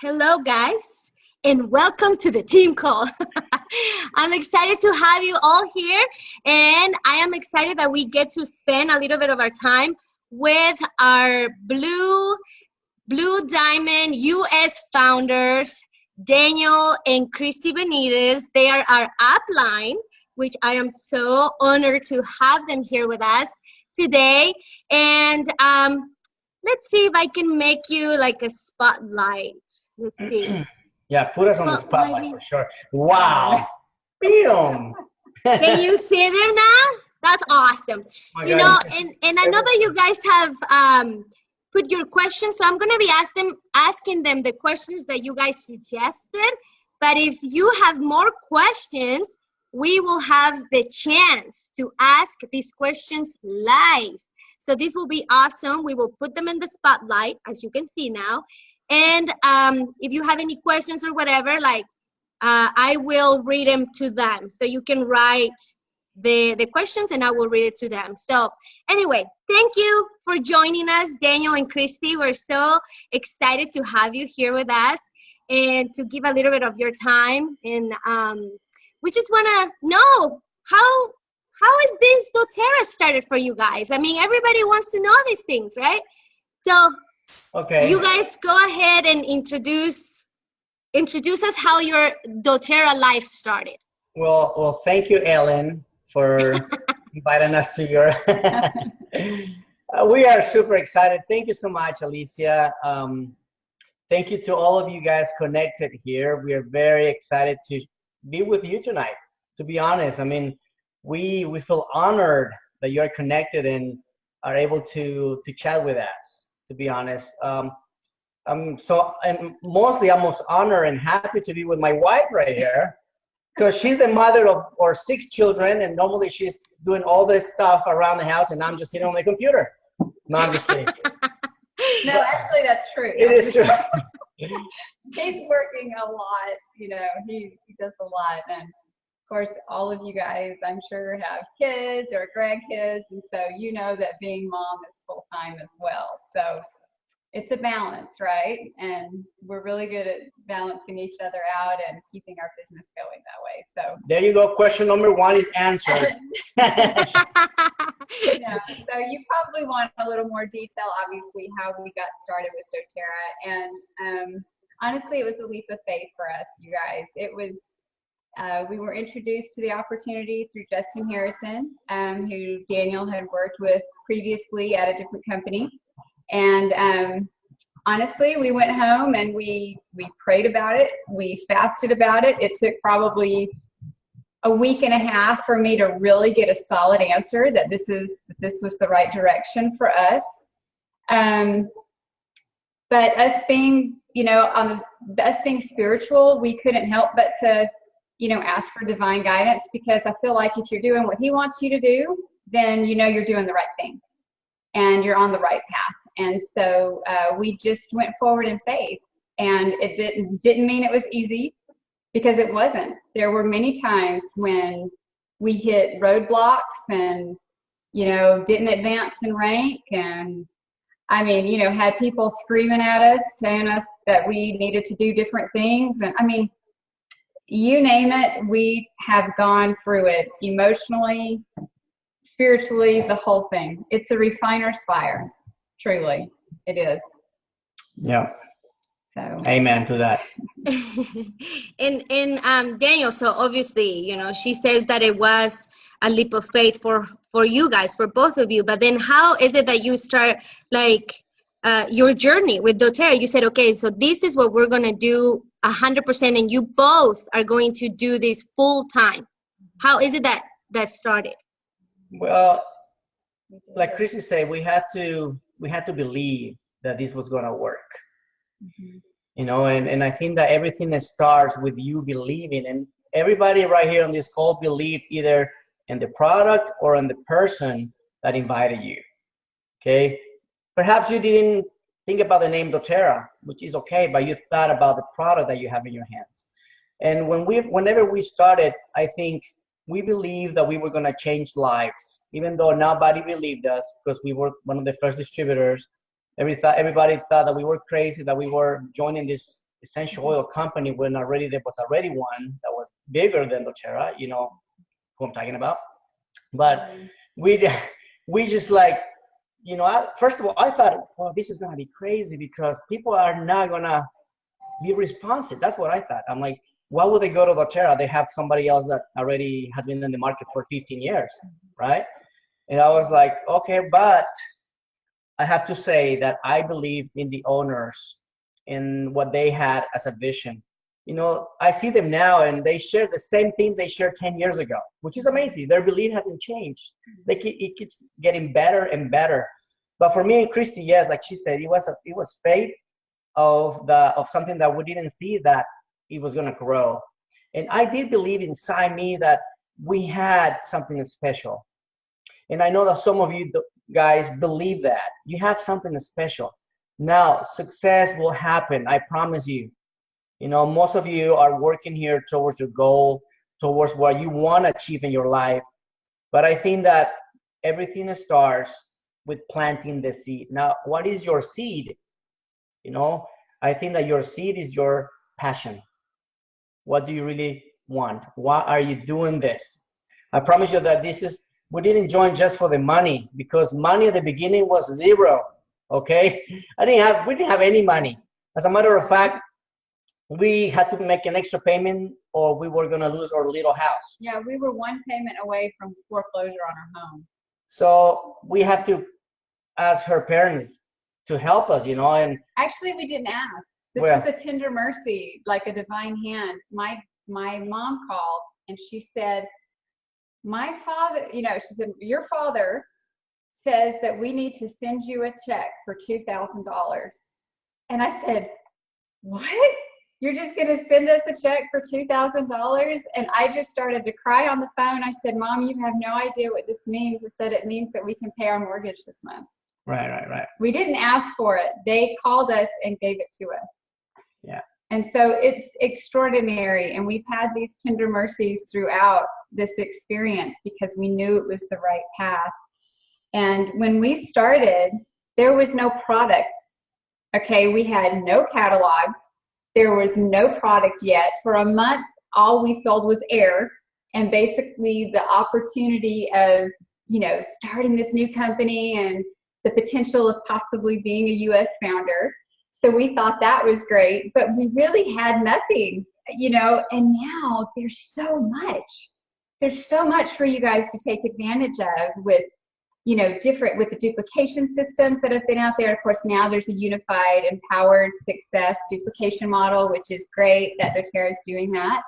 Hello, guys, and welcome to the team call. I'm excited to have you all here, and I am excited that we get to spend a little bit of our time with our Blue Diamond US founders, Daniel and Christy Benitez. They are our upline, which I am so honored to have them here with us today. And let's see if I can make you like a spotlight. Let's see. Yeah, put us on the spotlight for sure. Wow. Boom. Can you see them now? That's awesome. You know, and I know that you guys have put your questions, so I'm going to be asking them the questions that you guys suggested. But if you have more questions, we will have the chance to ask these questions live. So this will be awesome. We will put them in the spotlight, as you can see now. And if you have any questions or whatever, I will read them to them. So you can write the questions and I will read it to them. So anyway, thank you for joining us, Daniel and Christy. We're so excited to have you here with us and to give a little bit of your time. And we just want to know how is this doTERRA started for you guys? I mean, everybody wants to know these things, right? So okay, you guys go ahead and introduce us how your doTERRA life started. Well, thank you, Ellen, for inviting us to your. We are super excited. Thank you so much, Alicia. Thank you to all of you guys connected here. We are very excited to be with you tonight. To be honest, I mean, we feel honored that you are connected and are able to chat with us. To be honest, I'm mostly almost honored and happy to be with my wife right here, because she's the mother of our 6 children, and normally she's doing all this stuff around the house, and I'm just sitting on the computer. No, I'm just kidding. No, actually, that's true. It is true. He's working a lot. You know, he does a lot, and of course, all of you guys, I'm sure, have kids or grandkids, and so you know that being mom is full time as well. So it's a balance, right? And we're really good at balancing each other out and keeping our business going that way. So there you go. Question number 1 is answered. Yeah, so you probably want a little more detail, obviously, how we got started with doTERRA. And honestly, it was a leap of faith for us, you guys. It was, we were introduced to the opportunity through Justin Harrison, who Daniel had worked with previously at a different company. And honestly, we went home and we prayed about it. We fasted about it. It took probably a week and a half for me to really get a solid answer that this was the right direction for us. But us being, you know, us being spiritual, we couldn't help but to, you know, ask for divine guidance, because I feel like if you're doing what he wants you to do, then you know you're doing the right thing and you're on the right path. And so we just went forward in faith, and it didn't mean it was easy, because it wasn't. There were many times when we hit roadblocks and, you know, didn't advance in rank, and I mean, you know, had people screaming at us, saying us that we needed to do different things. And I mean, you name it, we have gone through it emotionally, spiritually, the whole thing. It's a refiner's fire. Truly, it is. Yeah. So. Amen to that. and Daniel, so obviously, you know, she says that it was a leap of faith for you guys, for both of you. But then how is it that you start your journey with doTERRA? You said, okay, so this is what we're going to do 100%, and you both are going to do this full time. How is it that started? Well, like Chrissy said, we had to believe that this was going to work. Mm-hmm. You know, and I think that everything that starts with you believing, and everybody right here on this call believed either in the product or in the person that invited you. Okay, perhaps you didn't think about the name doTERRA, which is okay, but you thought about the product that you have in your hands. And whenever we started, I think we believed that we were going to change lives, even though nobody believed us, because we were one of the first distributors. Everybody thought that we were crazy, that we were joining this essential oil company when there was already one that was bigger than doterra, you know who I'm talking about. But we just like, you know, first of all, I thought, well, this is going to be crazy because people are not going to be responsive. That's what I thought. I'm like, why would they go to doterra? They have somebody else that already has been in the market for 15 years, right? And I was like, okay, but I have to say that I believe in the owners and what they had as a vision. You know, I see them now and they share the same thing they shared 10 years ago, which is amazing. Their belief hasn't changed. It keeps getting better and better. But for me and Christy, yes, like she said, it was faith of something that we didn't see that it was going to grow. And I did believe inside me that we had something special. And I know that some of you guys believe that you have something special. Now, success will happen. I promise you. You know, most of you are working here towards your goal, towards what you want to achieve in your life. But I think that everything starts with planting the seed. Now, what is your seed? You know, I think that your seed is your passion. What do you really want? Why are you doing this? I promise you that we didn't join just for the money, because money at the beginning was zero. Okay, we didn't have any money. As a matter of fact, we had to make an extra payment or we were going to lose our little house. Yeah, we were one payment away from foreclosure on our home. So we have to ask her parents to help us, you know. And actually, we didn't ask. This was a tender mercy, like a divine hand. My mom called and she said, my father, you know, she said, your father says that we need to send you a check for $2,000. And I said, what? You're just going to send us a check for $2,000? And I just started to cry on the phone. I said, Mom, you have no idea what this means. I said, it means that we can pay our mortgage this month. Right. We didn't ask for it. They called us and gave it to us. Yeah. And so it's extraordinary. And we've had these tender mercies throughout this experience because we knew it was the right path. And when we started, there was no product. Okay, we had no catalogs. There was no product yet. For a month, all we sold was air, and basically the opportunity of, you know, starting this new company and the potential of possibly being a U.S. founder. So we thought that was great, but we really had nothing, you know, and now there's so much. There's so much for you guys to take advantage of with, you know, with the duplication systems that have been out there. Of course, now there's a unified, empowered success duplication model, which is great that doterra is doing that.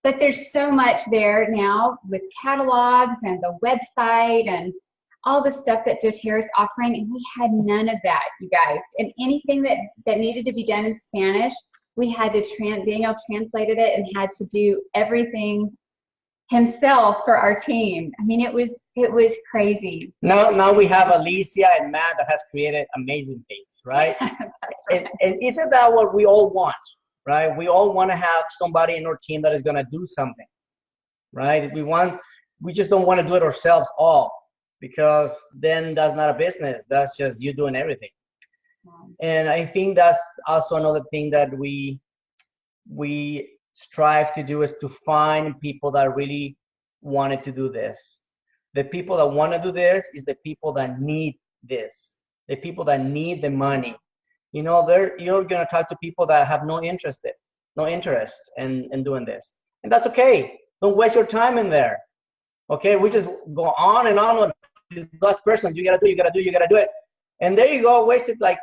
But there's so much there now with catalogs and the website and all the stuff that doterra is offering, and we had none of that, you guys. And anything that needed to be done in Spanish, we had to Daniel translated it and had to do everything himself for our team. I mean, it was crazy. Now we have Alicia and Matt that has created amazing things, right? That's right. And isn't that what we all want, right? We all want to have somebody in our team that is going to do something, right? We just don't want to do it ourselves all, because then that's not a business. That's just you doing everything. And I think that's also another thing that we strive to do, is to find people that really wanted to do this. The people that want to do this is the people that need this, the people that need the money. You know, you're going to talk to people that have no interest in doing this. And that's okay. Don't waste your time in there. Okay, we just go on and on with the last person. You got to do it. And there you go, wasted like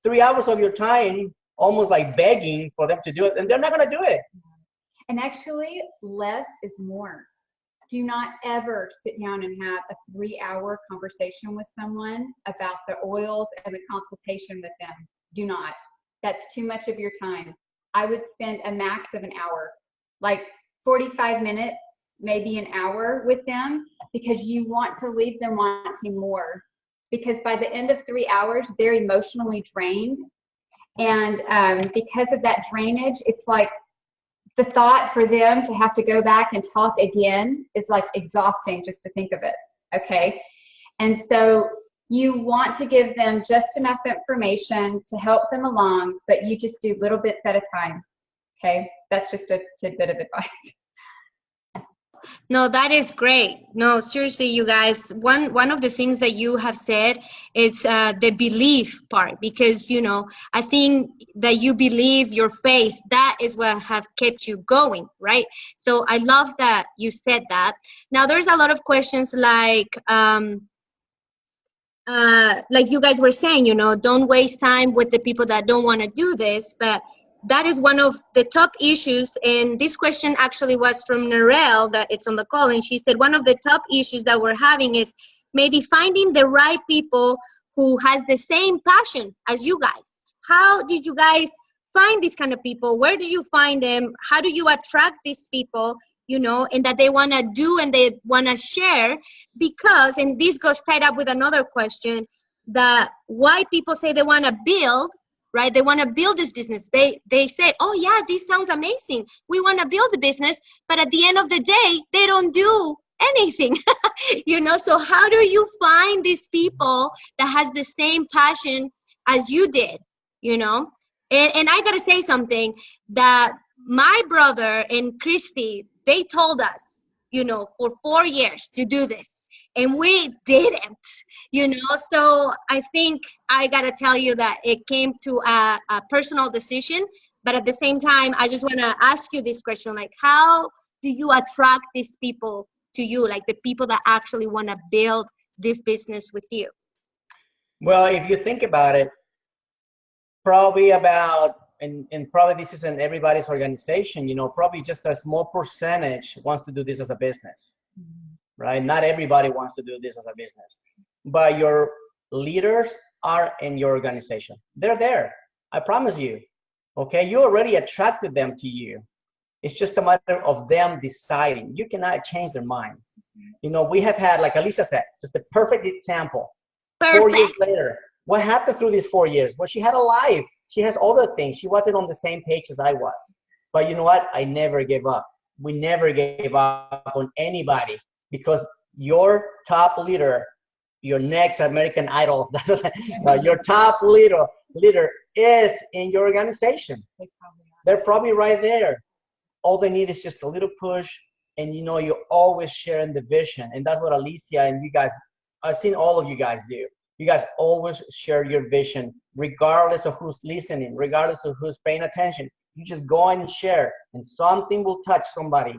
3 hours of your time, almost like begging for them to do it. And they're not going to do it. And actually, less is more. Do not ever sit down and have a 3-hour conversation with someone about the oils and the consultation with them. Do not. That's too much of your time. I would spend a max of an hour, like 45 minutes, maybe an hour with them, because you want to leave them wanting more. Because by the end of 3 hours, they're emotionally drained. And because of that drainage, it's like the thought for them to have to go back and talk again is like exhausting just to think of it. Okay. And so You want to give them just enough information to help them along, but you just do little bits at a time. Okay, that's just a tidbit of advice. No, that is great. No, seriously, you guys, one of the things that you have said is the belief part, because, you know, I think that you believe your faith, that is what have kept you going, right? So I love that you said that. Now, there's a lot of questions like you guys were saying, you know, don't waste time with the people that don't want to do this, but that is one of the top issues. And this question actually was from Narelle, that it's on the call, and she said one of the top issues that we're having is maybe finding the right people who has the same passion as you guys. How did you guys find these kind of people? Where did you find them? How do you attract these people, you know, and that they want to do and they want to share? Because, and this goes tied up with another question, that why people say they want to build, right? They want to build this business. They say, oh yeah, this sounds amazing, we want to build the business, but at the end of the day, they don't do anything. You know, so how do you find these people that has the same passion as you did, you know? And I gotta say something, that my brother and Christy, they told us, you know, for 4 years to do this, and we didn't, you know. So I think I gotta tell you that it came to a personal decision, but at the same time, I just want to ask you this question, like, how do you attract these people to you, like the people that actually want to build this business with you? Well, if you think about it, probably about, and probably this isn't everybody's organization, you know, probably just a small percentage wants to do this as a business, right? Not everybody wants to do this as a business, but your leaders are in your organization. They're there, I promise you, okay? You already attracted them to you. It's just a matter of them deciding. You cannot change their minds. You know, we have had, like Alisa said, just a perfect example. Perfect. 4 years later, what happened through these 4 years? Well, she had a life. She has other things. She wasn't on the same page as I was. But you know what? I never gave up. We never gave up on anybody, because your top leader, your next American Idol, your top leader is in your organization. They're probably right there. All they need is just a little push, and you know, you're always sharing the vision. And that's what Alicia and you guys, I've seen all of you guys do. You guys always share your vision, regardless of who's listening, regardless of who's paying attention. You just go and share, and something will touch somebody,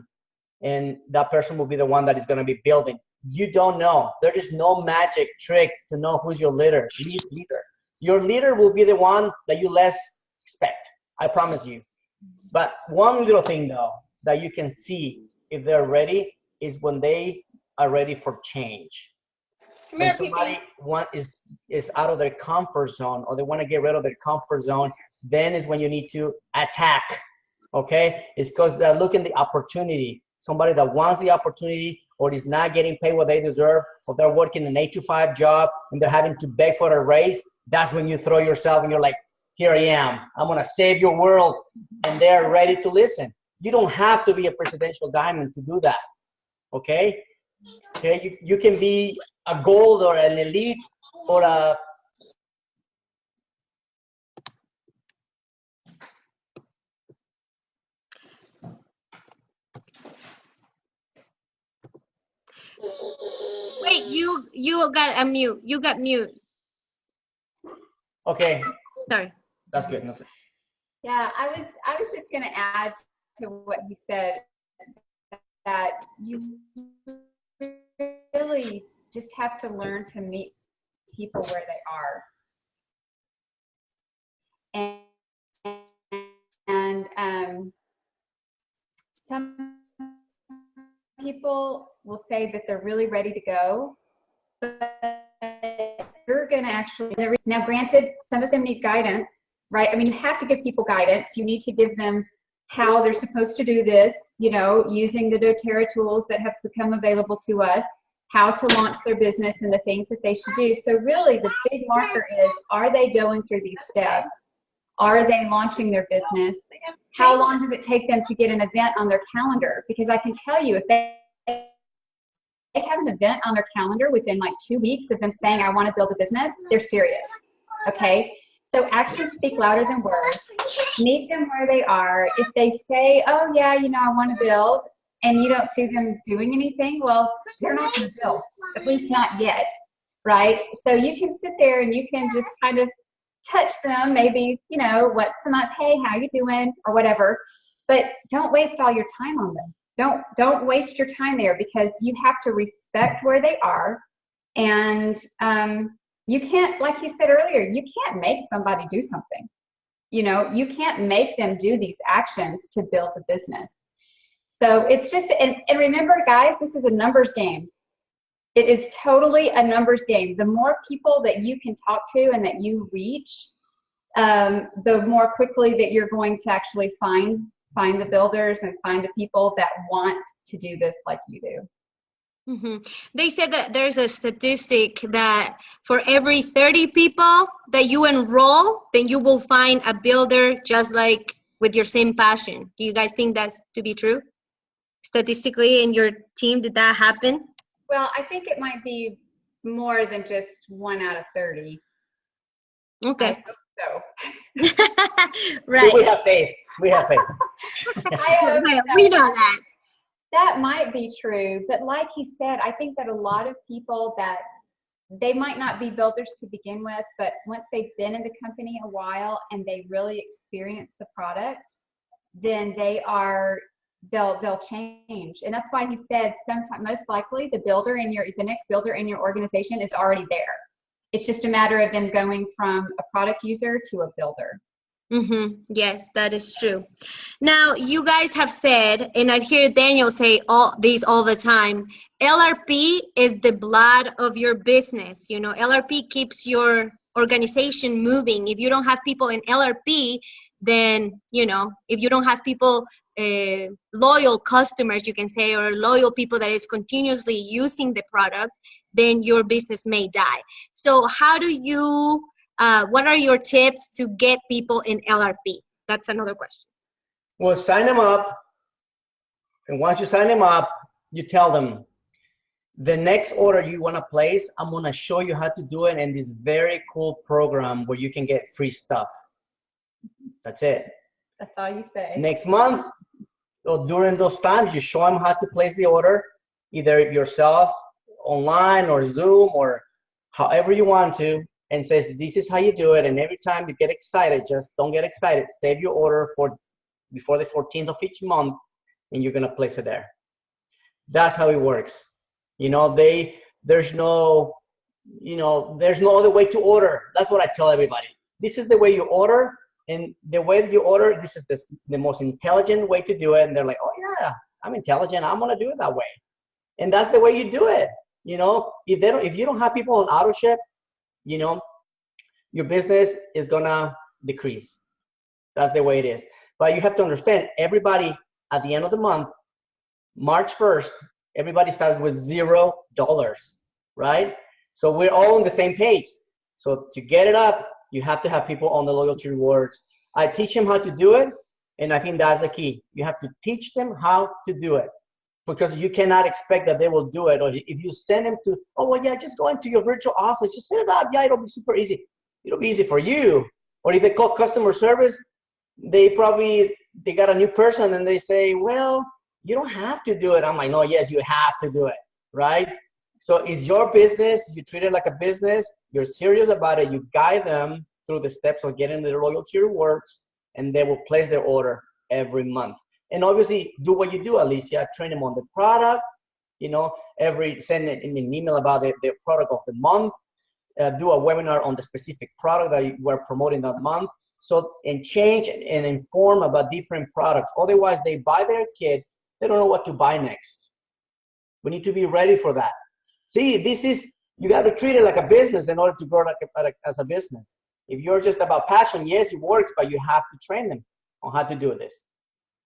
and that person will be the one that is going to be building. You don't know. There is no magic trick to know who's your leader. Your leader will be the one that you less expect. I promise you. But one little thing, though, that you can see if they're ready is when they are ready for change. When somebody is out of their comfort zone, or they want to get rid of their comfort zone, then is when you need to attack, okay? It's because they're looking the opportunity. Somebody that wants the opportunity, or is not getting paid what they deserve, or they're working an 8-to-5 job and they're having to beg for a raise, that's when you throw yourself and you're like, here I am, I'm gonna save your world, and they're ready to listen. You don't have to be a presidential diamond to do that, okay? Okay, you can be a gold or an elite or a... Wait, you got a mute. You got mute. Okay. Sorry. That's good. That's it. Yeah, I was just going to add to what he said, that you really just have to learn to meet people where they are. And some people will say that they're really ready to go, but you're going to actually, now granted, some of them need guidance, right? I mean, you have to give people guidance. You need to give them how they're supposed to do this, you know, using the doterra tools that have become available to us, how to launch their business and the things that they should do. So really the big marker is, are they going through these steps? Are they launching their business? How long does it take them to get an event on their calendar? Because I can tell you, if they have an event on their calendar within like 2 weeks of them saying, I want to build a business, they're serious. Okay. So actions speak louder than words. Meet them where they are. If they say, oh yeah, you know, I want to build, and you don't see them doing anything, well, they're not going to build, at least not yet, right? So you can sit there and you can just kind of touch them, maybe, you know, what's up, hey, how you doing, or whatever, but don't waste all your time on them. Don't waste your time there, because you have to respect where they are. And you can't, like you said earlier, you can't make somebody do something. You know, you can't make them do these actions to build the business. So it's just, and remember guys, this is a numbers game. It is totally a numbers game. The more people that you can talk to and that you reach, the more quickly that you're going to actually find the builders and find the people that want to do this like you do. Mm-hmm. They said that there's a statistic that for every 30 people that you enroll, then you will find a builder just like with your same passion. Do you guys think that's to be true? Statistically in your team, did that happen? Well, I think it might be more than just 1 out of 30. Okay. I hope so. Right. We have faith. We have faith. We know that. That might be true, but like he said, I think that a lot of people that they might not be builders to begin with, but once they've been in the company a while and they really experience the product, then they'll change. And that's why he said sometime, most likely the next builder in your organization is already there. It's just a matter of them going from a product user to a builder. Mm-hmm. Yes, that is true. Now, you guys have said, and I've heard Daniel say all the time, LRP is the blood of your business. You know, LRP keeps your organization moving. If you don't have people in LRP, then, you know, if you don't have people, loyal customers, you can say, or loyal people that is continuously using the product, then your business may die. So how do you, what are your tips to get people in LRP? That's another question. Well, sign them up. And once you sign them up, you tell them, the next order you want to place, I'm going to show you how to do it in this very cool program where you can get free stuff. That's it. That's all you say. Next month, or during those times, you show them how to place the order, either yourself, online, or Zoom, or however you want to, and says, this is how you do it. And every time you get excited, just don't get excited. Save your order for before the 14th of each month, and you're going to place it there. That's how it works. You know, there's no other way to order. That's what I tell everybody. This is the way you order, and the way that you order, this is the most intelligent way to do it. And they're like, oh yeah, I'm intelligent. I'm going to do it that way. And that's the way you do it. You know, if you don't have people on auto ship, you know, your business is going to decrease. That's the way it is. But you have to understand, everybody at the end of the month, March 1st, everybody starts with $0, right? So we're all on the same page. So to get it up, you have to have people on the loyalty rewards. I teach them how to do it, and I think that's the key. You have to teach them how to do it, because you cannot expect that they will do it. Or if you send them to, oh, well, yeah, just go into your virtual office, just set it up. Yeah, it'll be super easy. It'll be easy for you. Or if they call customer service, they got a new person and they say, well, you don't have to do it. I'm like, no, yes, you have to do it, right? So it's your business. You treat it like a business. You're serious about it. You guide them through the steps of getting their loyalty rewards, and they will place their order every month. And obviously, do what you do, Alicia. Train them on the product. You know, send an email about the product of the month. Do a webinar on the specific product that you are promoting that month. So, and change and inform about different products. Otherwise, they buy their kit. They don't know what to buy next. We need to be ready for that. See, you got to treat it like a business in order to grow as a business. If you're just about passion, yes, it works, but you have to train them on how to do this.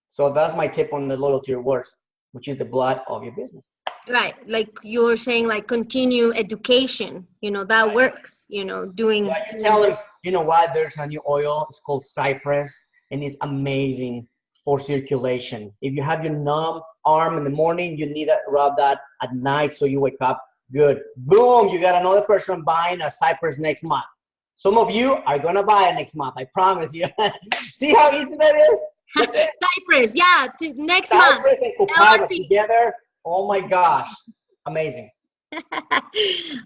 So that's my tip on the loyalty rewards, which is the blood of your business. Right. Like you were saying, like continue education, you know, that works, you know, doing. Yeah, you tell them, you know what, there's a new oil. It's called Cypress, and it's amazing for circulation. If you have your numb arm in the morning, you need to rub that at night so you wake up good. Boom, you got another person buying a Cypress next month. Some of you are gonna buy it next month, I promise you. See how easy that is? Cypress, yeah, next Cypress month. and Copaiba together, oh my gosh, amazing.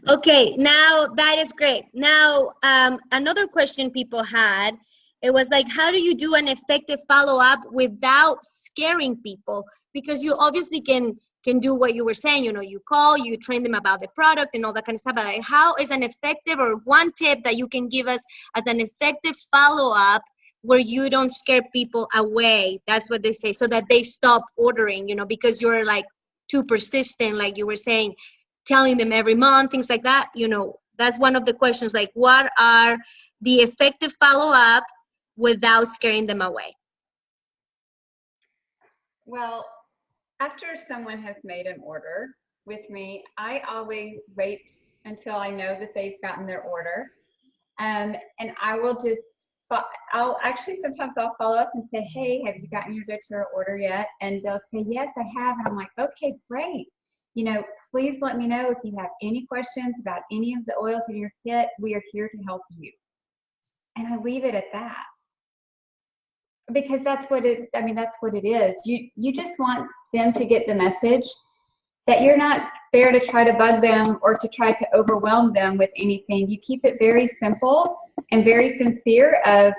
Okay, now that is great. Now, another question people had, it was like, how do you do an effective follow-up without scaring people? Because you obviously can do what you were saying, you know, you call, you train them about the product and all that kind of stuff, but like, how is an effective, or one tip that you can give us as an effective follow-up where you don't scare people away? That's what they say, so that they stop ordering, you know, because you're like too persistent, like you were saying, telling them every month, things like that. You know, that's one of the questions, like what are the effective follow-up without scaring them away? Well, after someone has made an order with me, I always wait until I know that they've gotten their order. And I will I'll actually, sometimes I'll follow up and say, hey, have you gotten your doTERRA order yet? And they'll say, yes, I have. And I'm like, okay, great. You know, please let me know if you have any questions about any of the oils in your kit. We are here to help you. And I leave it at that. Because that's what it is. You just want them to get the message that you're not there to try to bug them or to try to overwhelm them with anything. You keep it very simple and very sincere of,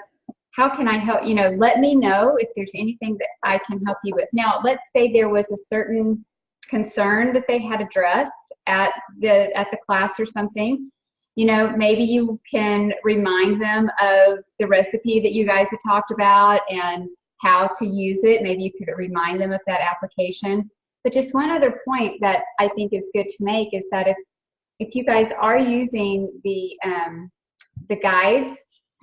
how can I help? You know, let me know if there's anything that I can help you with. Now, let's say there was a certain concern that they had addressed at the class or something. You know, maybe you can remind them of the recipe that you guys had talked about and how to use it. Maybe you could remind them of that application. But just one other point that I think is good to make is that if you guys are using the guides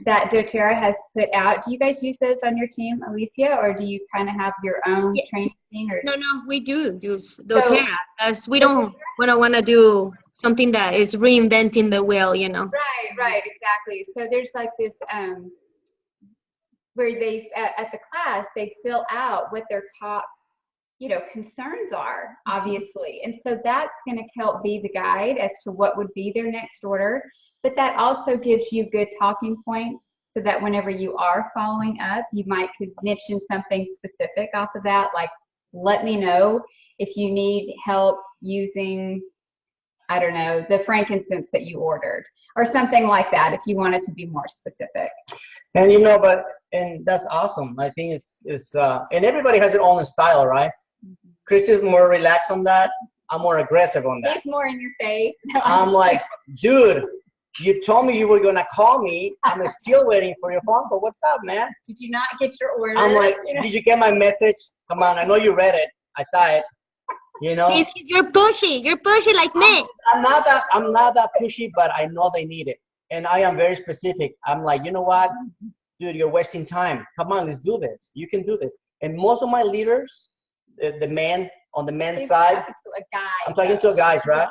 that doTERRA has put out, do you guys use those on your team, Alicia, or do you kind of have your own training thing? Or? No, we do use doTERRA, as we don't want to do something that is reinventing the wheel, you know. Right, exactly. So there's like this where they at the class they fill out what their top, you know, concerns are, obviously, and so that's going to help be the guide as to what would be their next order. But that also gives you good talking points, so that whenever you are following up, you could mention something specific off of that, like, let me know if you need help using, I don't know, the frankincense that you ordered, or something like that, if you wanted to be more specific. And you know, and that's awesome. I think it's and everybody has their own style, right? Mm-hmm. Chris is more relaxed on that. I'm more aggressive on that. He's more in your face. I'm like, dude, you told me you were gonna call me. I'm still waiting for your phone call. What's up, man? Did you not get your order? I'm like, did you get my message? Come on, I know you read it. I saw it. You know. You're pushy. You're pushy like me. I'm not that pushy, but I know they need it, and I am very specific. I'm like, you know what, dude, you're wasting time. Come on, let's do this. You can do this. And most of my leaders, the men on the men's side, I'm talking to guys, right?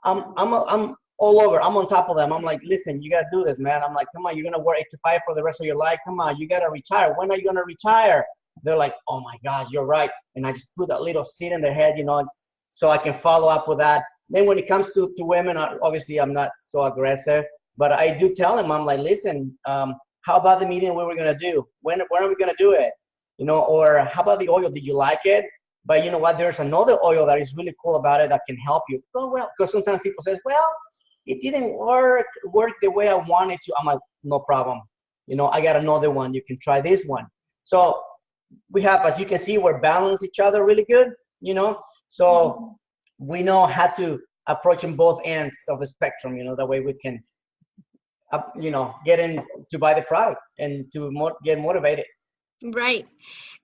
I'm all over. I'm on top of them. I'm like, listen, you gotta do this, man. I'm like, come on, you're gonna work 8 to 5 for the rest of your life. Come on, you gotta retire. When are you gonna retire? They're like, oh my gosh, you're right. And I just put that little seed in their head, you know, so I can follow up with that. Then when it comes to women, obviously I'm not so aggressive, but I do tell them, I'm like, listen, how about the meeting we were gonna do? When are we gonna do it? You know, or how about the oil? Did you like it? But you know what? There's another oil that is really cool about it that can help you. Oh, well, because sometimes people say, well, it didn't work the way I wanted to. I'm like, no problem. You know, I got another one. You can try this one. So we have, as you can see, we're balancing each other really good, you know. So we know how to approach in both ends of the spectrum, you know, that way we can, you know, get in to buy the product and to get motivated. Right,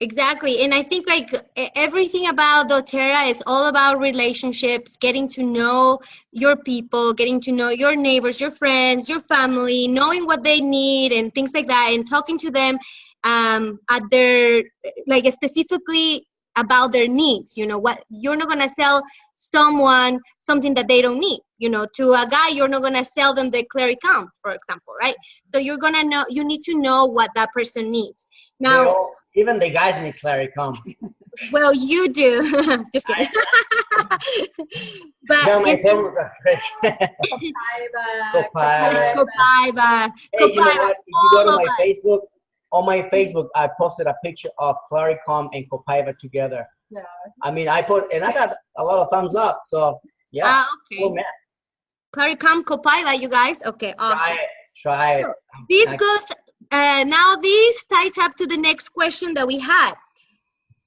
exactly. And I think like everything about doTERRA is all about relationships, getting to know your people, getting to know your neighbors, your friends, your family, knowing what they need and things like that, and talking to them at their, like, specifically about their needs. You know, what you're not going to sell someone something that they don't need. You know, to a guy, you're not going to sell them the Claricam, for example, right? So you're going to know, you need to know what that person needs. Now, Even the guys need Claricom. Well, you do. Just kidding. But Yeah, my favorite. Copaiba. Hey, you know Copaiba. what? If you go to All my of us. Facebook, on my Facebook, I posted a picture of Claricom and Copaiba together. Yeah. I mean, I got a lot of thumbs up. So yeah. Ah, okay. Oh man. Claricom, Copaiba, you guys. Okay, awesome. Try it. This goes. Now this ties up to the next question that we had.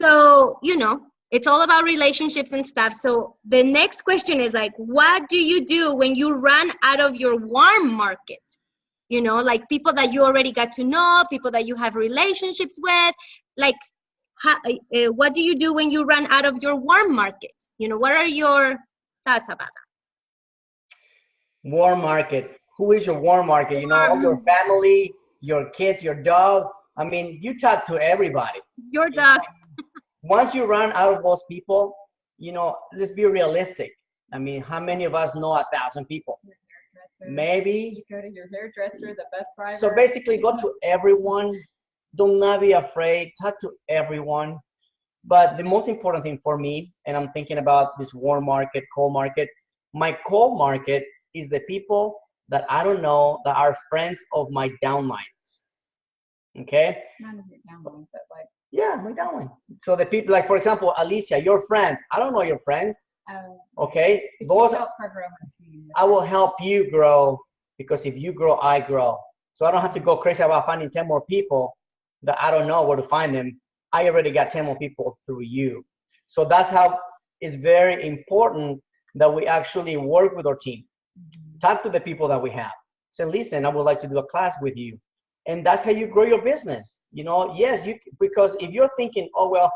So, it's all about relationships and stuff. So the next question is like, what do you do when you run out of your warm market? Like people that you already got to know, people that you have relationships with. Like, what do you do when you run out of your warm market? What are your thoughts about that? Warm market. Who is your warm market? All your family, your kids, your dog. I mean, you talk to everybody. Your dog. Once you run out of those people, let's be realistic. I mean, how many of us know 1,000 people? Maybe. You go to your hairdresser, the bus driver. So basically, go to everyone. Do not be afraid. Talk to everyone. But the most important thing for me, and I'm thinking about this warm market, cold market. My cold market is the people that I don't know that are friends of my downlines. Okay? None of your downlines, but like. Yeah, my downline. So the people, like for example, Alicia, your friends. I don't know your friends. Okay, those I will help you grow, because if you grow, I grow. So I don't have to go crazy about finding 10 more people that I don't know where to find them. I already got 10 more people through you. So that's how it's very important that we actually work with our team. Talk to the people that we have. Say, listen, I would like to do a class with you. And that's how you grow your business. Yes, because if you're thinking, oh, well,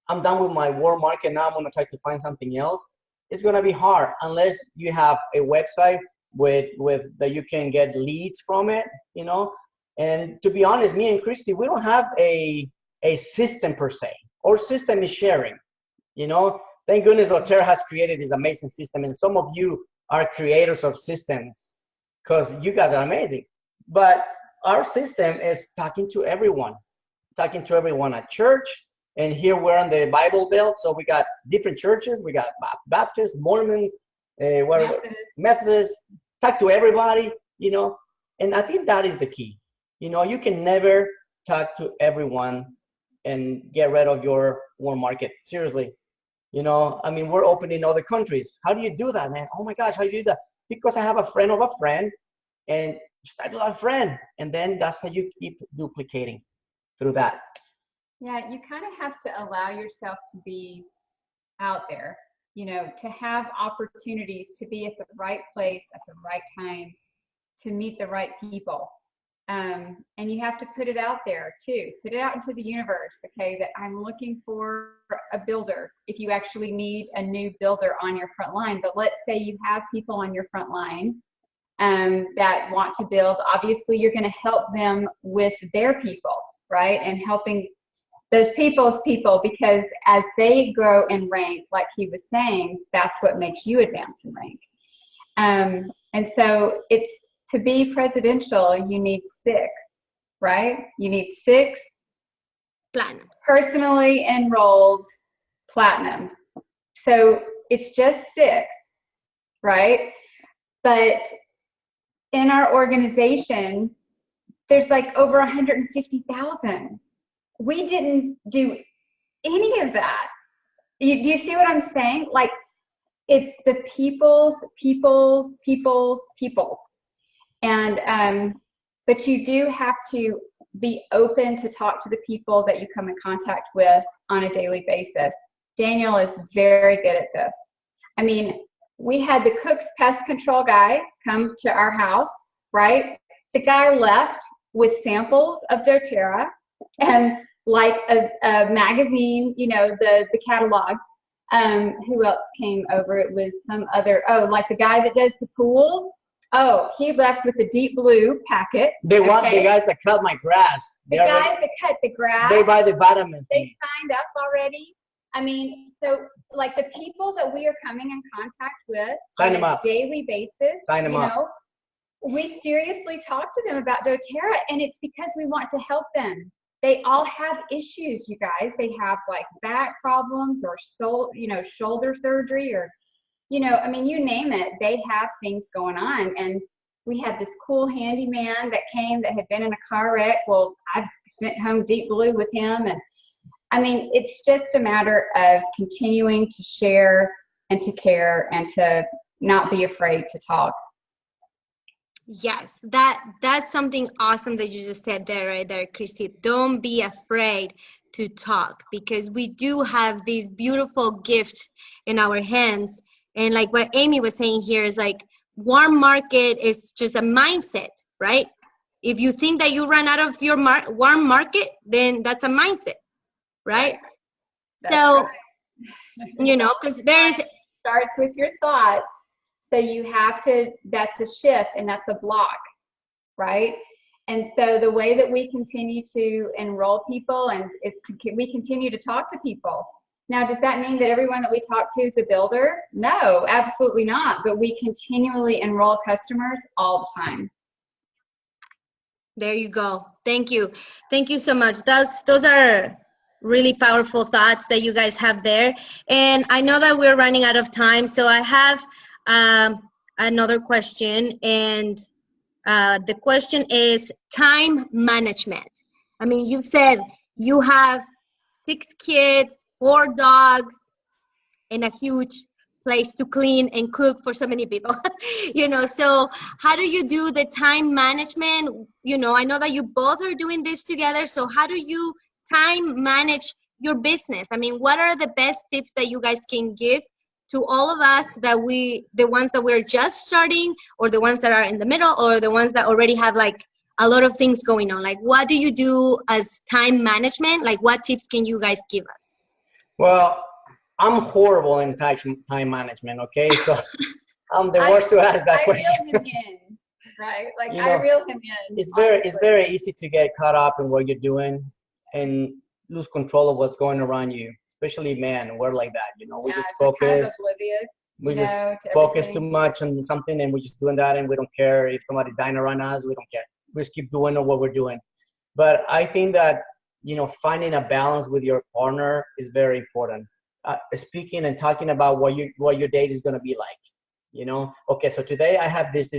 I'm done with my warm market, now I'm going to try to find something else, it's going to be hard unless you have a website with that you can get leads from it, And to be honest, me and Christy, we don't have a system per se. Our system is sharing, Thank goodness doTERRA has created this amazing system, and some of you are creators of systems because you guys are amazing. But our system is talking to everyone at church. And here we're on the Bible Belt, so we got different churches. We got Baptists, Mormons, Methodists. Talk to everybody, And I think that is the key. You can never talk to everyone and get rid of your warm market. Seriously, I mean, we're opening other countries. How do you do that, man? Oh my gosh, how do you do that? Because I have a friend of a friend, and start with a friend, and then that's how you keep duplicating through that. Yeah, you kind of have to allow yourself to be out there, to have opportunities to be at the right place at the right time, to meet the right people. And you have to put it out there too. Put it out into the universe, okay, that I'm looking for a builder. If you actually need a new builder on your front line, but let's say you have people on your front line that want to build, obviously you're going to help them with their people, right? And helping those people's people, because as they grow in rank, like he was saying, that's what makes you advance in rank. And so it's, to be presidential, you need 6, right? You need 6 platinums, personally enrolled platinums. So it's just 6, right? But in our organization, there's like over 150,000. We didn't do any of that. Do you see what I'm saying? Like, it's the people's. And, but you do have to be open to talk to the people that you come in contact with on a daily basis. Daniel is very good at this. I mean, we had the Cook's Pest Control guy come to our house, right? The guy left with samples of doTERRA and like a magazine, the catalog. Who else came over? It was some other, like the guy that does the pool. Oh, he left with the deep blue packet. They want the guys that cut my grass. The guys that cut the grass. They buy the vitamins. They signed up already. I mean, so like the people that we are coming in contact with on a daily basis, sign them up. We seriously talk to them about doTERRA, and it's because we want to help them. they all have issues, you guys. They have like back problems or shoulder surgery, or, I mean, you name it, they have things going on. And we had this cool handyman that came that had been in a car wreck. Well, I sent home Deep Blue with him. And I mean, it's just a matter of continuing to share and to care and to not be afraid to talk. Yes, that's something awesome that you just said there, right there, Christy. Don't be afraid to talk, because we do have these beautiful gifts in our hands. And like what Amy was saying here is like, warm market is just a mindset, right? If you think that you run out of your warm market, then that's a mindset, right? So, right. because there is starts with your thoughts. So you have to, that's a shift and that's a block, right? And so the way that we continue to enroll people we continue to talk to people. Now, does that mean that everyone that we talk to is a builder? No, absolutely not. But we continually enroll customers all the time. There you go. Thank you. Thank you so much. Those are really powerful thoughts that you guys have there. And I know that we're running out of time, so I have another question, and the question is time management. I mean, you've said you have 6 kids, 4 dogs, and a huge place to clean and cook for so many people. So how do you do the time management? I know that you both are doing this together, so how do you time manage your business? I mean, what are the best tips that you guys can give to all of us, the ones that we're just starting, or the ones that are in the middle, or the ones that already have like a lot of things going on? Like, what do you do as time management? Like, what tips can you guys give us? Well, I'm horrible in time management, okay? So I'm the worst to ask that question. I reel him in, right? Like, I reel him in. It's very easy to get caught up in what you're doing and lose control of what's going around you. Especially men, we're like that, we just focus. Kind of oblivious, we just focus too much on something, and we're just doing that, and we don't care if somebody's dying around us. We don't care. We just keep doing what we're doing. But I think that finding a balance with your partner is very important. Speaking and talking about what your date is going to be like. Okay, so today I have this.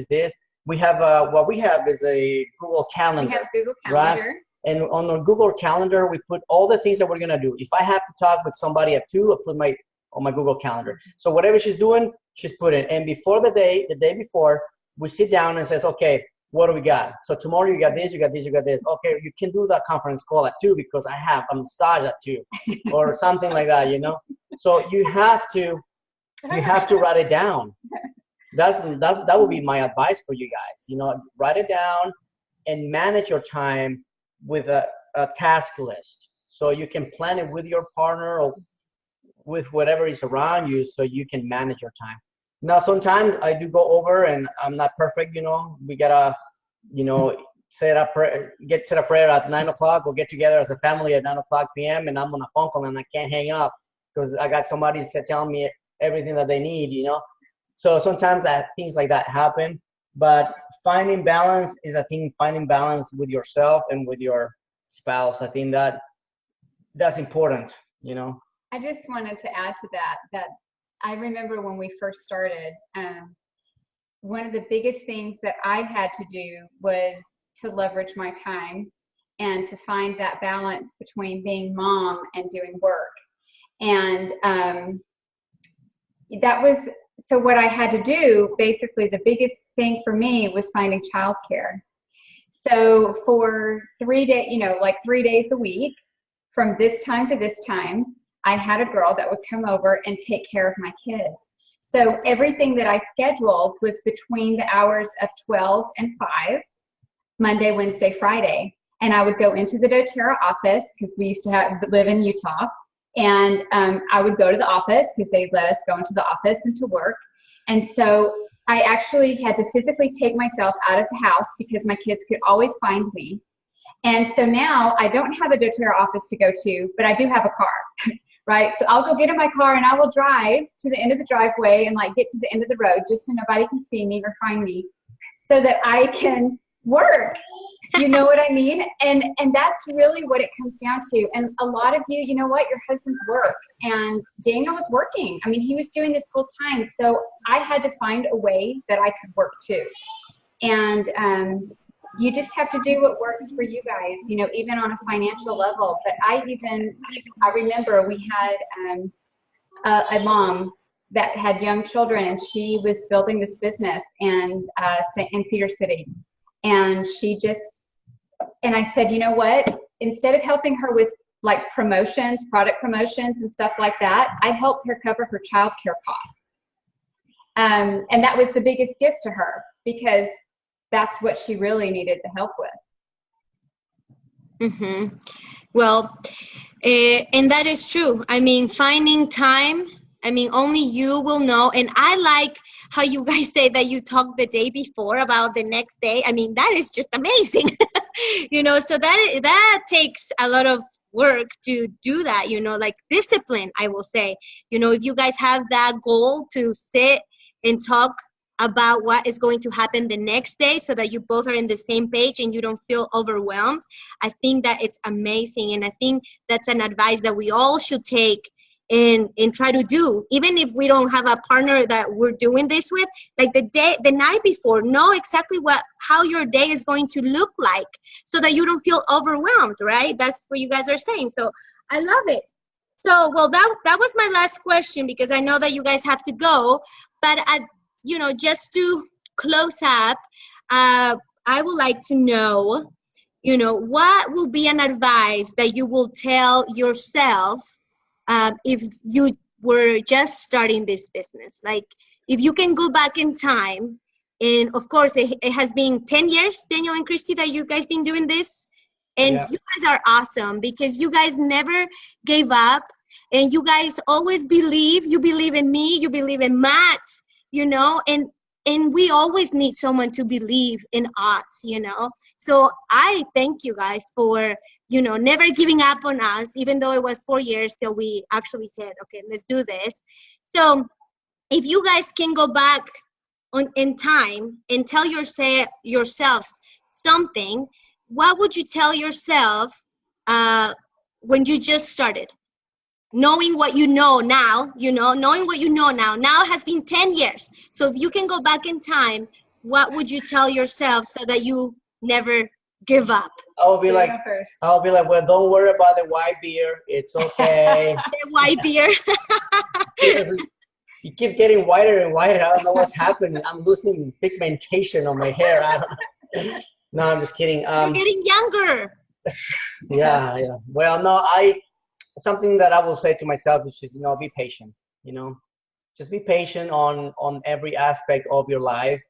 We have what we have is a Google Calendar. We have Google Calendar. Right? And on our Google Calendar, we put all the things that we're gonna do. If I have to talk with somebody at 2, I put on my Google Calendar. So whatever she's doing, she's putting. And before the day before, we sit down and says, okay, what do we got? So tomorrow you got this, you got this, you got this. Okay, you can do that conference call at 2 because I have a massage at 2, or something like that. So you have to write it down. That would be my advice for you guys. Write it down and manage your time with a task list, so you can plan it with your partner or with whatever is around you, so you can manage your time. Now, sometimes I do go over, and I'm not perfect. We gotta, set up prayer at 9 o'clock. We'll get together as a family at 9 o'clock p.m. and I'm on a phone call and I can't hang up because I got somebody telling me everything that they need. So sometimes things like that happen, but finding balance is, I think, finding balance with yourself and with your spouse. I think that's important, I just wanted to add to that I remember when we first started, one of the biggest things that I had to do was to leverage my time and to find that balance between being mom and doing work. And so what I had to do, basically the biggest thing for me was finding childcare. So for 3 days, 3 days a week, from this time to this time, I had a girl that would come over and take care of my kids. So everything that I scheduled was between the hours of 12 and 5, Monday, Wednesday, Friday. And I would go into the doTERRA office, because we used to live in Utah. And I would go to the office because they let us go into the office and to work. And so I actually had to physically take myself out of the house because my kids could always find me. And so now I don't have a doTERRA office to go to, but I do have a car, right? So I'll go get in my car and I will drive to the end of the driveway and get to the end of the road just so nobody can see me or find me, so that I can work. You know what I mean? And that's really what it comes down to. And a lot of you, you know what, your husband's work, and Daniel was working. I mean, he was doing this full time. So I had to find a way that I could work too. And you just have to do what works for you guys, you know, even on a financial level. But I remember we had a mom that had young children, and she was building this business in Cedar City. And I said, you know what, instead of helping her with like promotions, product promotions and stuff like that, I helped her cover her childcare costs. And that was the biggest gift to her, because that's what she really needed the help with. Mm-hmm. Well, and that is true. I mean, finding time, I mean, only you will know. And I like how you guys say that you talked the day before about the next day. I mean, that is just amazing. You know, so that takes a lot of work to do that, you know, like discipline, I will say. You know, if you guys have that goal to sit and talk about what is going to happen the next day so that you both are in the same page and you don't feel overwhelmed, I think that it's amazing. And I think that's an advice that we all should take and try to do, even if we don't have a partner that we're doing this with. Like the night before, know exactly how your day is going to look like so that you don't feel overwhelmed, right? That's what you guys are saying. So I love it. So, well, that was my last question, because I know that you guys have to go. But you know, just to close up, I would like to know, you know, what will be an advice that you will tell yourself if you were just starting this business? Like, if you can go back in time, and of course it has been 10 years, Daniel and Christy, that you guys been doing this, and yeah, you guys are awesome because you guys never gave up, and you guys always believe. You believe in me, you believe in Matt, you know, and we always need someone to believe in us, you know. So I thank you guys for, you know, never giving up on us, even though it was 4 years till we actually said, okay, let's do this. So if you guys can go back in time and tell yourselves something, what would you tell yourself when you just started? Knowing what you know now, knowing what you know now has been 10 years. So if you can go back in time, what would you tell yourself so that you never give up? I'll be like, well, don't worry about the white beard. It's okay. The white beard. Seriously, it keeps getting whiter and whiter. I don't know what's happening. I'm losing pigmentation on my hair. I don't know. No, I'm just kidding. You're getting younger. Yeah. Well, no, something that I will say to myself is just, you know, be patient, you know, just be patient on every aspect of your life,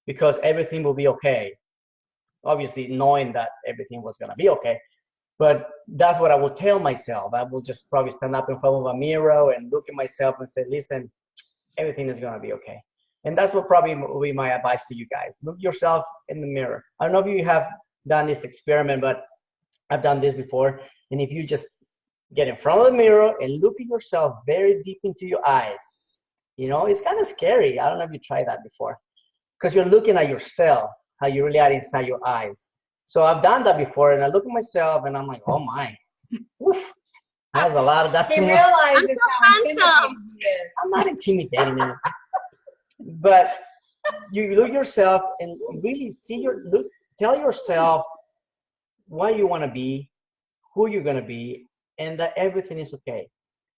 because everything will be okay. Obviously, knowing that everything was going to be okay. But that's what I will tell myself. I will just probably stand up in front of a mirror and look at myself and say, listen, everything is going to be okay. And that's what probably will be my advice to you guys. Look yourself in the mirror. I don't know if you have done this experiment, but I've done this before. And if you just get in front of the mirror and look at yourself very deep into your eyes, you know, it's kind of scary. I don't know if you tried that before, because you're looking at yourself, how you really are inside your eyes. So I've done that before, and I look at myself and I'm like, oh my, oof, that's a lot of, that's too much. I'm so handsome. I'm not intimidating you. But you look yourself and really tell yourself what you want to be, who you're going to be, and that everything is okay.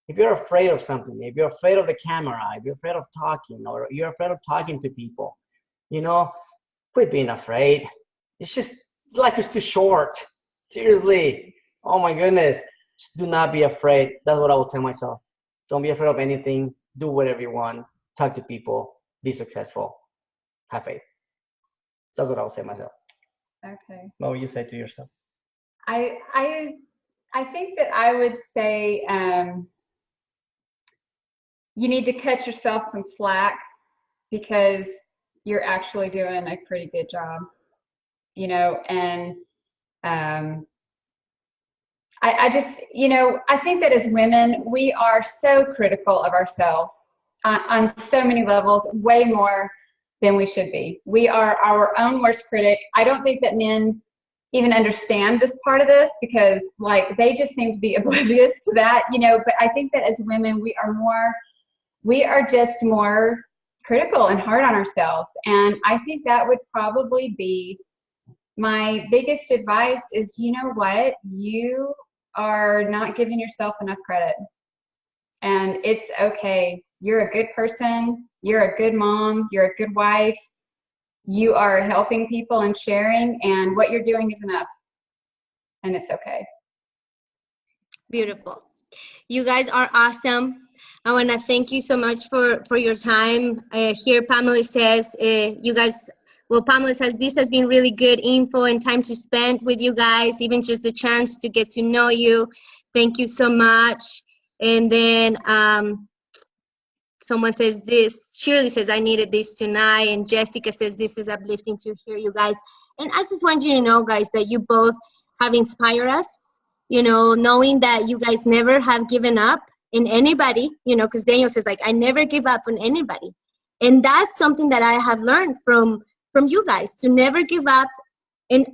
If you're afraid of something, if you're afraid of the camera, if you're afraid of talking, or you're afraid of talking to people, you know, quit being afraid. It's just, life is too short. Seriously. Oh my goodness. Just do not be afraid. That's what I will tell myself. Don't be afraid of anything. Do whatever you want. Talk to people. Be successful. Have faith. That's what I will say myself. Okay. What would you say to yourself? I think that I would say you need to cut yourself some slack, because you're actually doing a pretty good job, you know, and I just, you know, I think that as women, we are so critical of ourselves on so many levels, way more than we should be. We are our own worst critic. I don't think that men even understand this part of this, because like they just seem to be oblivious to that, you know. But I think that as women, we are just more critical and hard on ourselves. And I think that would probably be my biggest advice is, you know what, you are not giving yourself enough credit. And it's okay. You're a good person. You're a good mom. You're a good wife. You are helping people and sharing, and what you're doing is enough. And it's okay. Beautiful. You guys are awesome. I want to thank you so much for your time. Here, Pamela says, you guys, well, Pamela says, this has been really good info and time to spend with you guys, even just the chance to get to know you. Thank you so much. And then someone says this, Shirley says, I needed this tonight. And Jessica says, this is uplifting to hear you guys. And I just want you to know, guys, that you both have inspired us, you know, knowing that you guys never have given up in anybody, you know, because Daniel says, like, I never give up on anybody. And that's something that I have learned from you guys, to never give up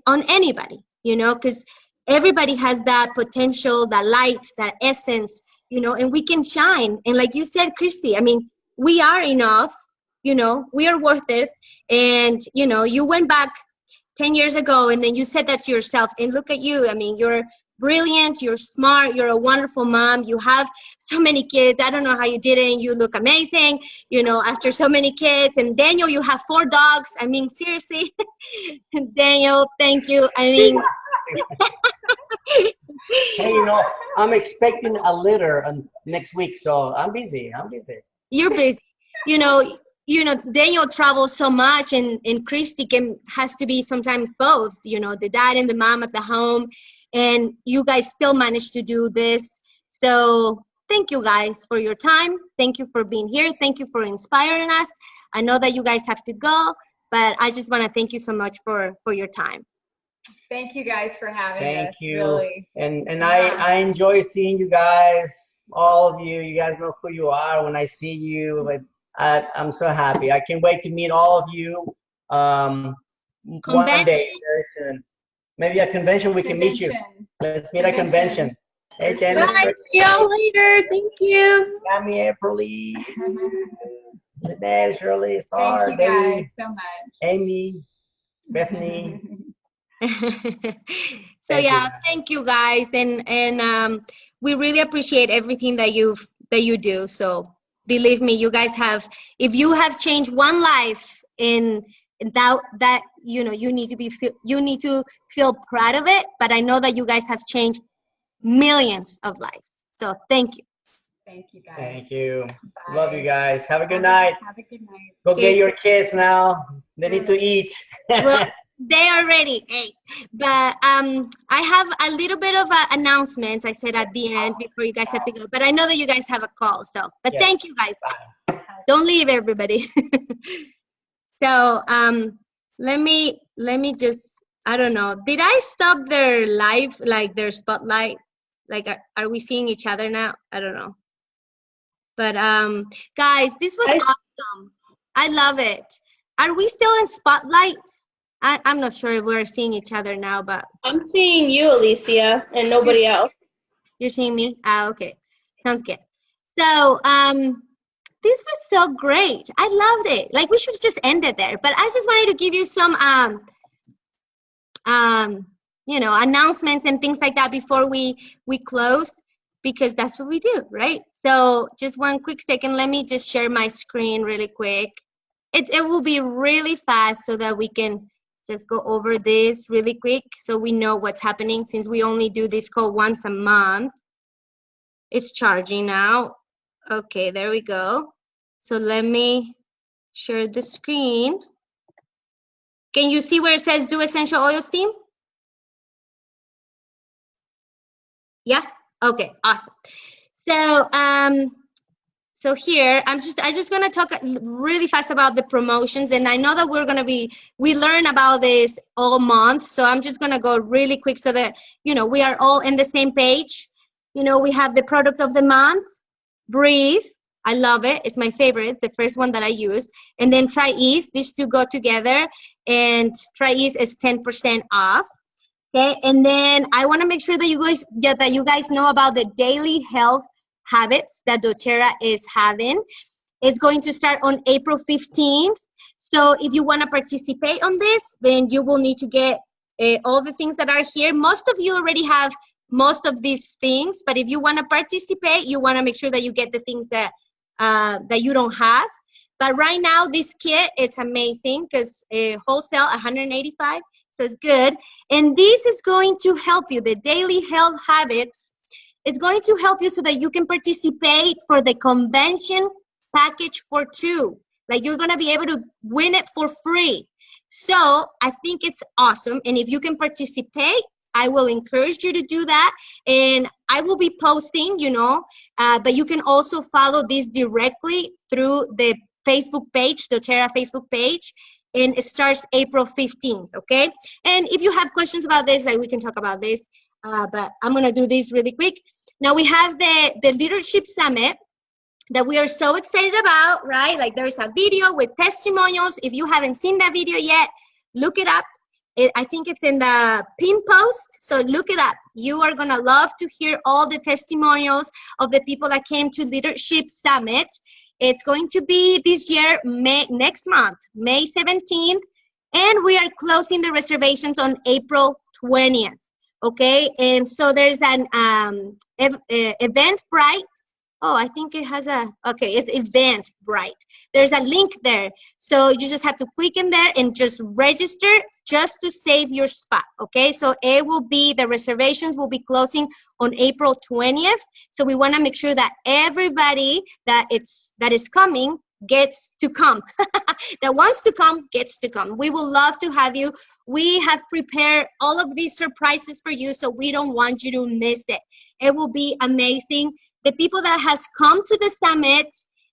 on anybody, you know, because everybody has that potential, that light, that essence, you know, and we can shine. And like you said, Christy, I mean, we are enough, you know, we are worth it. And, you know, you went back 10 years ago and then you said that to yourself, and look at you. I mean, you're brilliant, you're smart, you're a wonderful mom, you have so many kids. I don't know how you did it, and you look amazing, you know, after so many kids. And Daniel, you have 4 dogs. I mean, seriously. Daniel, thank you. I mean, hey, you know, I'm expecting a litter next week, so I'm busy. You're busy. You know, Daniel travels so much, and Christy has to be sometimes both, you know, the dad and the mom at the home. And you guys still manage to do this. So thank you guys for your time. Thank you for being here. Thank you for inspiring us. I know that you guys have to go, but I just want to thank you so much for your time. Thank you guys for having us. Thank you. Really. And yeah. I enjoy seeing you guys, all of you. You guys know who you are when I see you. I'm so happy. I can't wait to meet all of you one day very soon. Maybe a convention we can meet you. Let's meet at a convention. Hey, Jennifer. Bye. See y'all later. Thank you. Yami, April, Lynette, Shirley, Star, Thank you guys so much. Amy, Bethany. So thank you guys, and we really appreciate everything that you do. So believe me, you guys have, if you have changed one life in that you know, you need to feel proud of it. But I know that you guys have changed millions of lives. So thank you. Thank you guys. Thank you. Bye. Love you guys. Have a good night. Have a good night. Go get your kids now. They need to eat. Well, they are ready. Hey. But I have a little bit of announcements I said at the end before you guys have to go. But I know that you guys have a call. So, but yes. Thank you guys. Bye. Don't leave, everybody. So let me just, I don't know. Did I stop their live, like their spotlight? Like, are we seeing each other now? I don't know. But guys, this was awesome. I love it. Are we still in spotlight? I'm not sure if we're seeing each other now, but I'm seeing you, Alicia, and nobody else. You're seeing me? Okay. Sounds good. So this was so great. I loved it. Like, we should just end it there. But I just wanted to give you some you know, announcements and things like that before we close, because that's what we do, right? So just one quick second. Let me just share my screen really quick. It will be really fast so that we can just go over this really quick so we know what's happening, since we only do this call once a month. It's charging now. Okay, there we go. So let me share the screen. Can you see where it says do essential oils team? Yeah? Okay, awesome. So so here I'm just gonna talk really fast about the promotions, and I know that we learn about this all month, so I'm just gonna go really quick so that, you know, we are all in the same page. You know, we have the product of the month, Breathe. I love it. It's my favorite. It's the first one that I use. And then Try Ease. These two go together, and Try Ease is 10% off. Okay, and then I want to make sure that you guys know about the daily health habits that doTERRA is having. It's going to start on April 15th. So if you want to participate on this, then you will need to get all the things that are here. Most of you already have most of these things, but if you want to participate, you want to make sure that you get the things that that you don't have. But right now, this kit, it's amazing because wholesale 185, so it's good. And this is going to help you, the daily health habits. It's going to help you so that you can participate for the convention package for 2. Like, you're going to be able to win it for free. So I think it's awesome. And if you can participate, I will encourage you to do that. And I will be posting, but you can also follow this directly through the Facebook page, doTERRA Facebook page. And it starts April 15th, okay? And if you have questions about this, like, we can talk about this, but I'm gonna do this really quick. Now we have the Leadership Summit that we are so excited about, right? Like, there's a video with testimonials. If you haven't seen that video yet, look it up. I think it's in the pin post, so look it up. You are gonna love to hear all the testimonials of the people that came to Leadership Summit. It's going to be this year, next month, May 17th, and we are closing the reservations on April 20th, okay? And so there's an Eventbrite. Oh, I think it has it's Eventbrite. There's a link there. So you just have to click in there and just register just to save your spot, okay? So the reservations will be closing on April 20th. So we want to make sure that everybody that is coming gets to come. That wants to come gets to come. We will love to have you. We have prepared all of these surprises for you, so we don't want you to miss it. It will be amazing. The people that has come to the summit,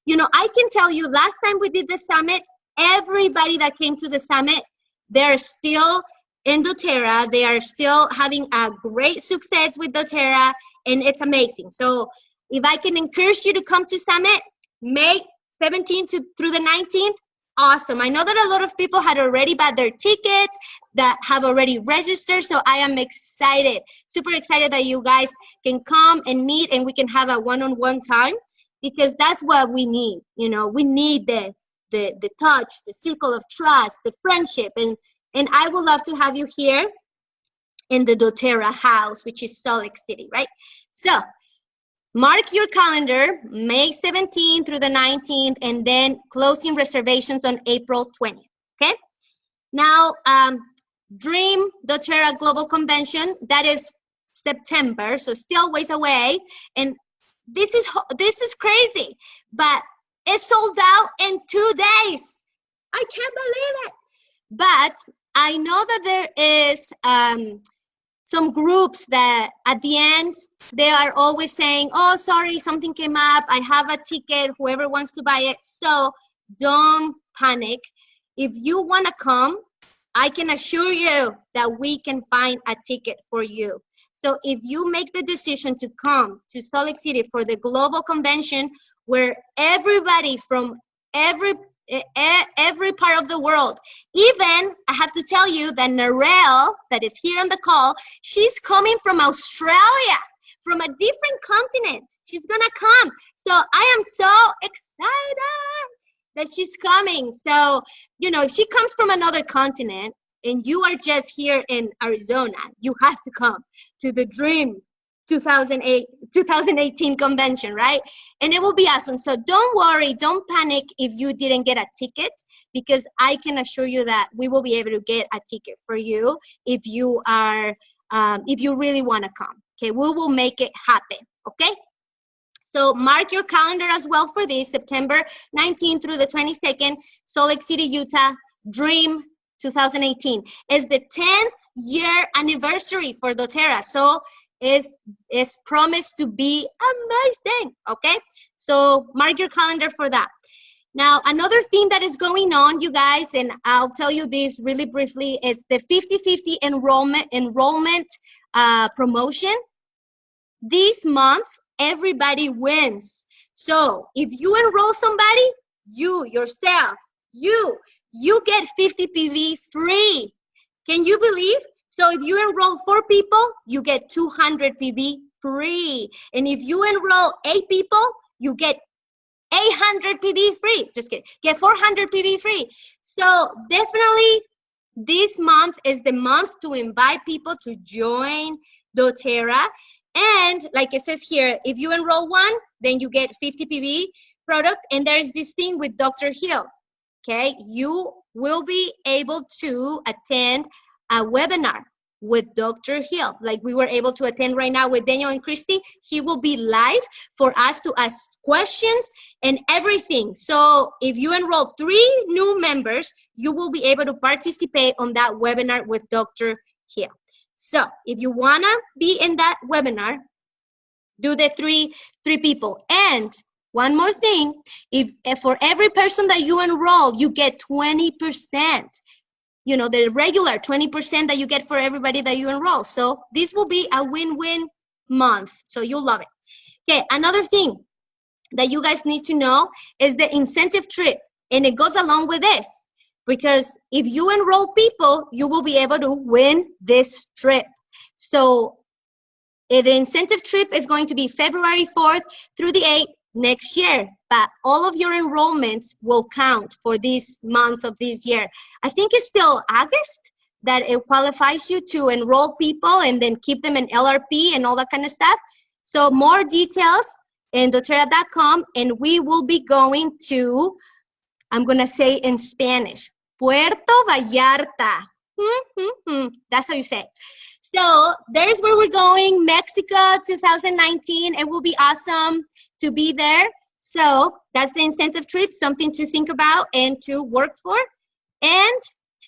I can tell you, last time we did the summit, everybody that came to the summit, they're still in doTERRA. They are still having a great success with doTERRA, and it's amazing. So if I can encourage you to come to summit, May 17th through the 19th, awesome. I know that a lot of people had already bought their tickets, that have already registered, so I am excited, super excited that you guys can come and meet and we can have a one-on-one time, because that's what we need. We need the touch, the circle of trust, the friendship, and I would love to have you here in the doTERRA house, which is Salt Lake City, right? So mark your calendar, May 17th through the 19th, and then closing reservations on April 20th, okay? Now, Dream doTERRA Global Convention, that is September, so still ways away. And this is crazy, but it's sold out in 2 days. I can't believe it. But I know that there is some groups that at the end, they are always saying, oh, sorry, something came up. I have a ticket, whoever wants to buy it. So don't panic. If you want to come, I can assure you that we can find a ticket for you. So if you make the decision to come to Salt Lake City for the global convention, where everybody from every part of the world, even I have to tell you that Narelle, that is here on the call, she's coming from Australia, from a different continent. She's gonna come. So I am so excited that she's coming. So, if she comes from another continent and you are just here in Arizona, you have to come to the Dream 2018 convention, right? And it will be awesome. So don't worry, don't panic if you didn't get a ticket, because I can assure you that we will be able to get a ticket for you if you really want to come. Okay, we will make it happen. Okay. So mark your calendar as well for this, September 19th through the 22nd, Salt Lake City, Utah, Dream 2018. It's the 10th year anniversary for doTERRA. So it's promised to be amazing, okay? So mark your calendar for that. Now, another thing that is going on, you guys, and I'll tell you this really briefly, is the 50-50 enrollment promotion. This month, everybody wins. So if you enroll somebody, you get 50 PV free. Can you believe? So if you enroll 4 people, you get 200 PV free. And if you enroll 8 people, you get 800 PV free. Just kidding. Get 400 PV free. So definitely this month is the month to invite people to join doTERRA. And like it says here, if you enroll 1, then you get 50 PV product. And there's this thing with Dr. Hill. Okay, you will be able to attend a webinar with Dr. Hill, like we were able to attend right now with Daniel and Christy. He will be live for us to ask questions and everything. So if you enroll 3 new members, you will be able to participate on that webinar with Dr. Hill. So if you wanna be in that webinar, do the three people. And one more thing, if for every person that you enroll, you get 20%. You know, the regular 20% that you get for everybody that you enroll. So this will be a win-win month. So you'll love it. Okay, another thing that you guys need to know is the incentive trip. And it goes along with this. Because if you enroll people, you will be able to win this trip. So the incentive trip is going to be February 4th through the 8th next year. But all of your enrollments will count for these months of this year. I think it's still August that it qualifies you to enroll people and then keep them in LRP and all that kind of stuff. So more details in doterra.com, and we will be going to, I'm going to say in Spanish, Puerto Vallarta. That's how you say it. So there's where we're going, Mexico 2019. It will be awesome to be there. So that's the incentive trip, something to think about and to work for. And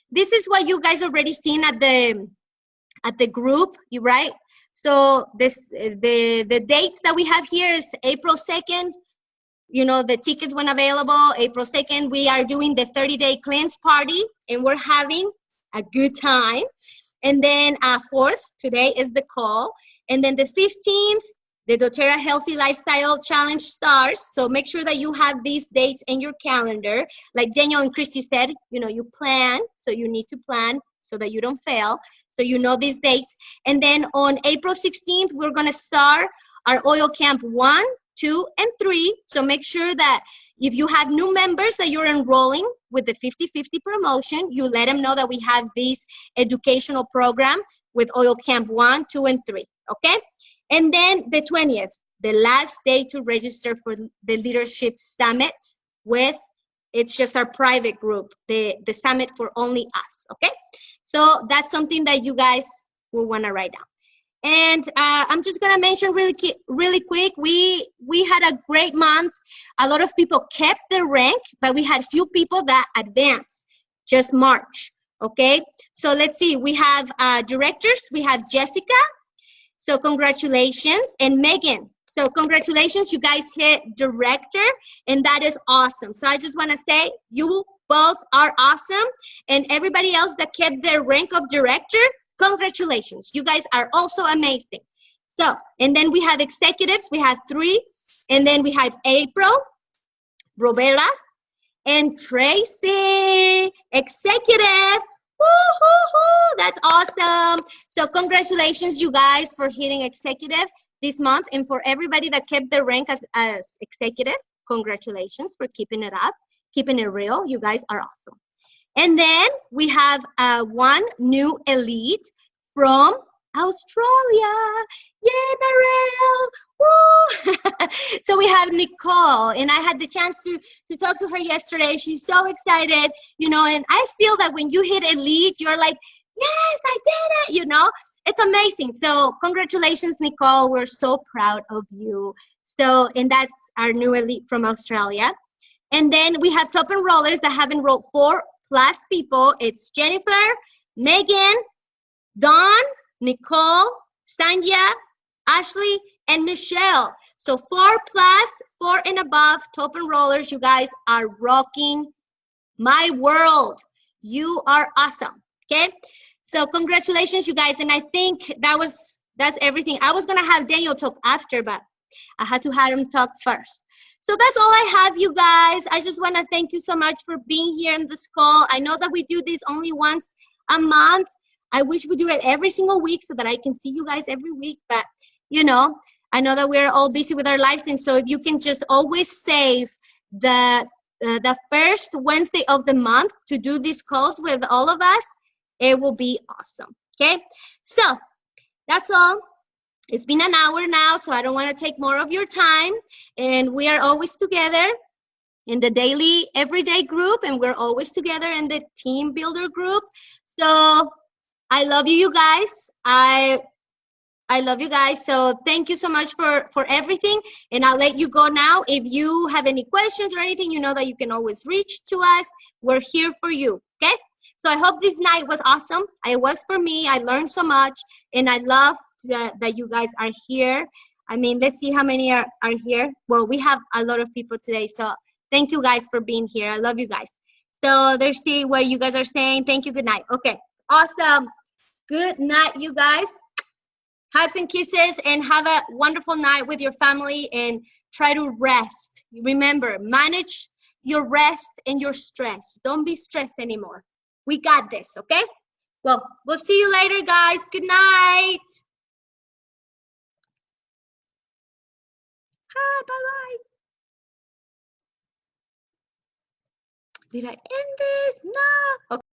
this is what you guys already seen at the group, right? So this the dates that we have here is April 2nd. You know, the tickets went available April 2nd. We are doing the 30-day cleanse party, and we're having a good time. And then 4th, today is the call. And then the 15th, the doTERRA Healthy Lifestyle Challenge starts. So make sure that you have these dates in your calendar. Like Daniel and Christy said, you know, you plan. So you need to plan so that you don't fail. So you know these dates. And then on April 16th, we're going to start our oil camp 1, 2, and 3. So make sure that if you have new members that you're enrolling with the 50-50 promotion, you let them know that we have this educational program with oil camp 1, 2, and 3. Okay? And then the 20th, the last day to register for the Leadership Summit it's just our private group, the summit for only us, okay? So that's something that you guys will want to write down. And I'm just going to mention really quick, we had a great month. A lot of people kept their rank, but we had few people that advanced, just March, okay? So let's see, we have directors, we have Jessica. So congratulations, and Megan. So congratulations, you guys hit director, and that is awesome. So I just want to say you both are awesome, and everybody else that kept their rank of director, congratulations. You guys are also amazing. So, and then we have executives. We have 3, and then we have April, Roberta, and Tracy, executive. Woo-hoo-hoo, that's awesome. So congratulations, you guys, for hitting executive this month. And for everybody that kept their rank as executive, congratulations for keeping it up, keeping it real. You guys are awesome. And then we have 1 new elite from Australia. Yay, Narelle! Woo! So we have Nicole, and I had the chance to talk to her yesterday. She's so excited, you know, and I feel that when you hit elite, you're like, yes, I did it, you know? It's amazing. So congratulations, Nicole. We're so proud of you. So, and that's our new elite from Australia. And then we have top enrollers that have enrolled 4+ people. It's Jennifer, Megan, Dawn, Nicole, Sandhya, Ashley, and Michelle. So 4+, 4 and above top enrollers, you guys are rocking my world. You are awesome, okay? So congratulations, you guys. And I think that's everything. I was gonna have Daniel talk after, but I had to have him talk first. So that's all I have, you guys. I just wanna thank you so much for being here in this call. I know that we do this only once a month. I wish we do it every single week so that I can see you guys every week. But, you know, I know that we're all busy with our lives. And so if you can just always save the first Wednesday of the month to do these calls with all of us, it will be awesome. Okay? So that's all. It's been an hour now, so I don't want to take more of your time. And we are always together in the daily, everyday group, and we're always together in the team builder group. So I love you, you guys. I love you guys. So thank you so much for everything. And I'll let you go now. If you have any questions or anything, you know that you can always reach to us. We're here for you. Okay? So I hope this night was awesome. It was for me. I learned so much. And I love that you guys are here. I mean, let's see how many are here. Well, we have a lot of people today. So thank you guys for being here. I love you guys. So let's see what you guys are saying. Thank you. Good night. Okay. Awesome. Good night, you guys. Hugs and kisses, and have a wonderful night with your family, and try to rest. Remember, manage your rest and your stress. Don't be stressed anymore. We got this, okay? Well, we'll see you later, guys. Good night. Hi, bye-bye. Did I end this? No. Okay.